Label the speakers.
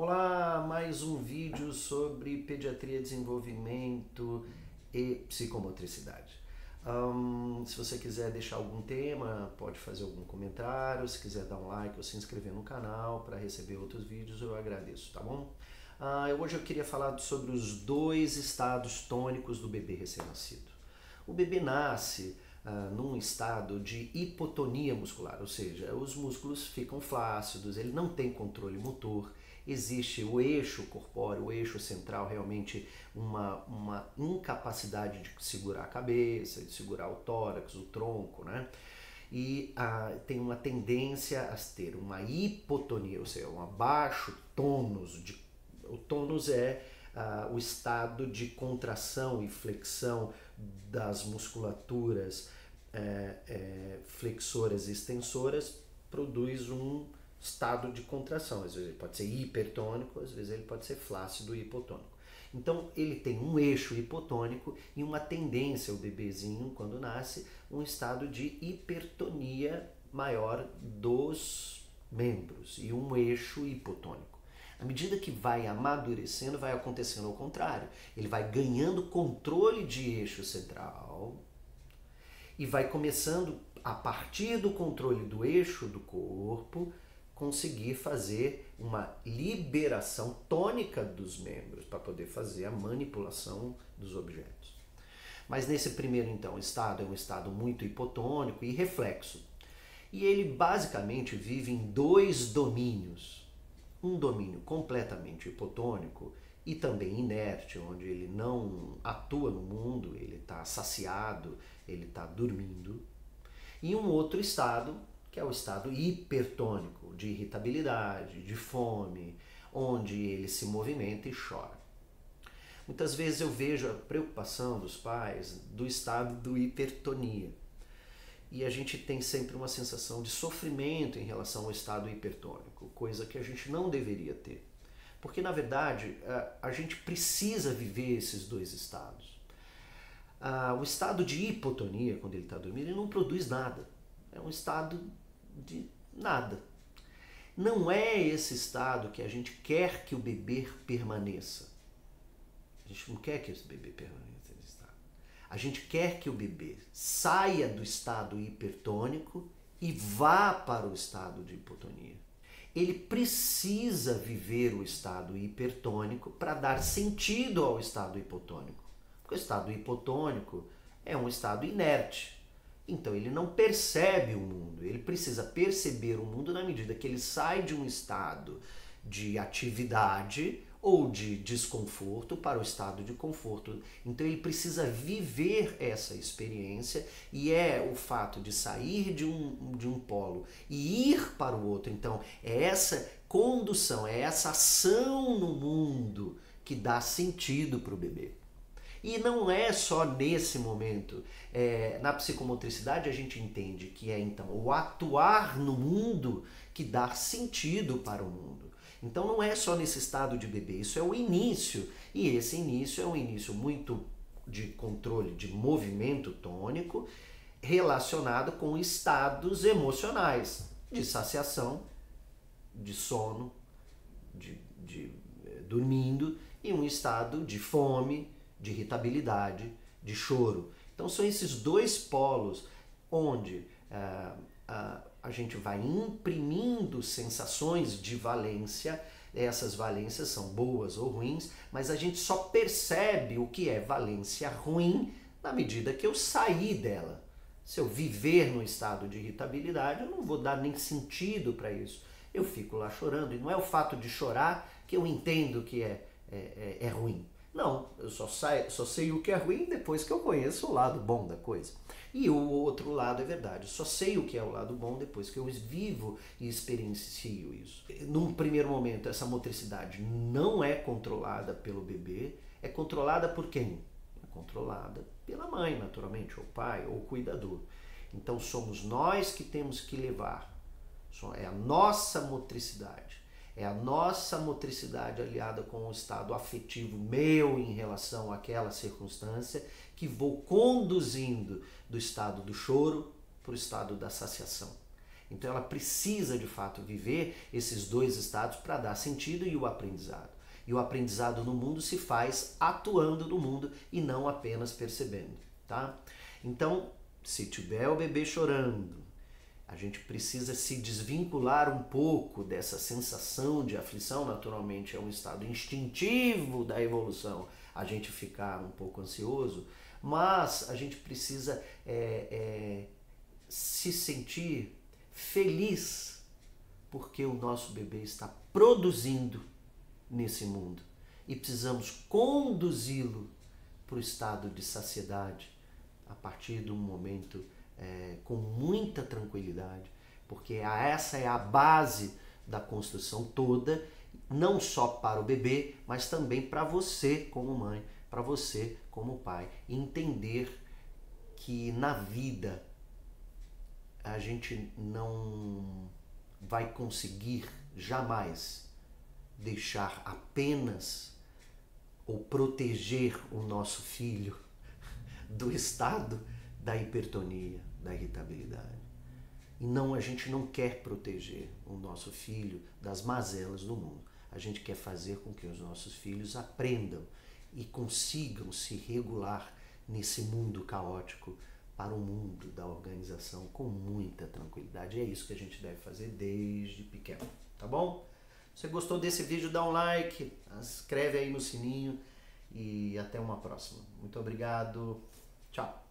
Speaker 1: Olá, mais um vídeo sobre pediatria, desenvolvimento e psicomotricidade. Se você quiser deixar algum tema, pode fazer algum comentário. Se quiser dar um like ou se inscrever no canal para receber outros vídeos, eu agradeço, tá bom? Hoje eu queria falar sobre os dois estados tônicos do bebê recém-nascido. O bebê nasce num estado de hipotonia muscular, ou seja, os músculos ficam flácidos, ele não tem controle motor, existe o eixo corpóreo, o eixo central, realmente uma incapacidade de segurar a cabeça, de segurar o tórax, o tronco, né? E tem uma tendência a ter uma hipotonia, ou seja, um abaixo tônus. O tônus é o estado de contração e flexão das musculaturas flexoras e extensoras, produz um estado de contração. Às vezes ele pode ser hipertônico, às vezes ele pode ser flácido e hipotônico. Então ele tem um eixo hipotônico e uma tendência, o bebezinho quando nasce, um estado de hipertonia maior dos membros e um eixo hipotônico. À medida que vai amadurecendo, vai acontecendo ao contrário. Ele vai ganhando controle de eixo central e vai começando, a partir do controle do eixo do corpo, conseguir fazer uma liberação tônica dos membros para poder fazer a manipulação dos objetos. Mas nesse primeiro, então, estado é um estado muito hipotônico e reflexo. E ele basicamente vive em dois domínios. Um domínio completamente hipotônico e também inerte, onde ele não atua no mundo, ele está saciado, ele está dormindo. E um outro estado, que é o estado hipertônico, de irritabilidade, de fome, onde ele se movimenta e chora. Muitas vezes eu vejo a preocupação dos pais do estado do hipertonia. E a gente tem sempre uma sensação de sofrimento em relação ao estado hipertônico, coisa que a gente não deveria ter. Porque, na verdade, a gente precisa viver esses dois estados. O estado de hipotonia, quando ele está dormindo, ele não produz nada. É um estado de nada. Não é esse estado que a gente quer que o bebê permaneça. A gente não quer que esse bebê permaneça nesse estado. A gente quer que o bebê saia do estado hipertônico e vá para o estado de hipotonia. Ele precisa viver o estado hipertônico para dar sentido ao estado hipotônico. Porque o estado hipotônico é um estado inerte. Então ele não percebe o mundo, ele precisa perceber o mundo na medida que ele sai de um estado de atividade ou de desconforto para o estado de conforto. Então ele precisa viver essa experiência e é o fato de sair de um polo e ir para o outro. Então é essa condução, é essa ação no mundo que dá sentido para o bebê. E não é só nesse momento. Na psicomotricidade a gente entende que é então o atuar no mundo que dá sentido para o mundo. Então não é só nesse estado de bebê, isso é o início. E esse início é um início muito de controle de movimento tônico relacionado com estados emocionais de saciação, de sono, de dormindo e um estado de fome, de irritabilidade, de choro. Então são esses dois polos onde a gente vai imprimindo sensações de valência. Essas valências são boas ou ruins, mas a gente só percebe o que é valência ruim na medida que eu sair dela. Se eu viver no estado de irritabilidade, eu não vou dar nem sentido para isso. Eu fico lá chorando, e não é o fato de chorar que eu entendo que é ruim. Não, eu só sei o que é ruim depois que eu conheço o lado bom da coisa. E o outro lado é verdade, eu só sei o que é o lado bom depois que eu vivo e experiencio isso. Num primeiro momento, essa motricidade não é controlada pelo bebê, é controlada por quem? É controlada pela mãe, naturalmente, ou pai, ou cuidador. Então somos nós que temos que levar, é a nossa motricidade. É a nossa motricidade aliada com o estado afetivo meu em relação àquela circunstância que vou conduzindo do estado do choro para o estado da saciação. Então ela precisa de fato viver esses dois estados para dar sentido e o aprendizado. E o aprendizado no mundo se faz atuando no mundo e não apenas percebendo, tá? Então, se tiver o bebê chorando, a gente precisa se desvincular um pouco dessa sensação de aflição. Naturalmente é um estado instintivo da evolução a gente ficar um pouco ansioso, mas a gente precisa se sentir feliz porque o nosso bebê está produzindo nesse mundo e precisamos conduzi-lo para o estado de saciedade a partir de um momento com muita tranquilidade, porque essa é a base da construção toda, não só para o bebê, mas também para você como mãe, para você como pai. Entender que na vida a gente não vai conseguir jamais deixar apenas ou proteger o nosso filho do estado da hipertonia, da irritabilidade. E não, a gente não quer proteger o nosso filho das mazelas do mundo. A gente quer fazer com que os nossos filhos aprendam e consigam se regular nesse mundo caótico para o mundo da organização com muita tranquilidade. E é isso que a gente deve fazer desde pequeno, tá bom? Se você gostou desse vídeo, dá um like, inscreve aí no sininho e até uma próxima. Muito obrigado. Tchau.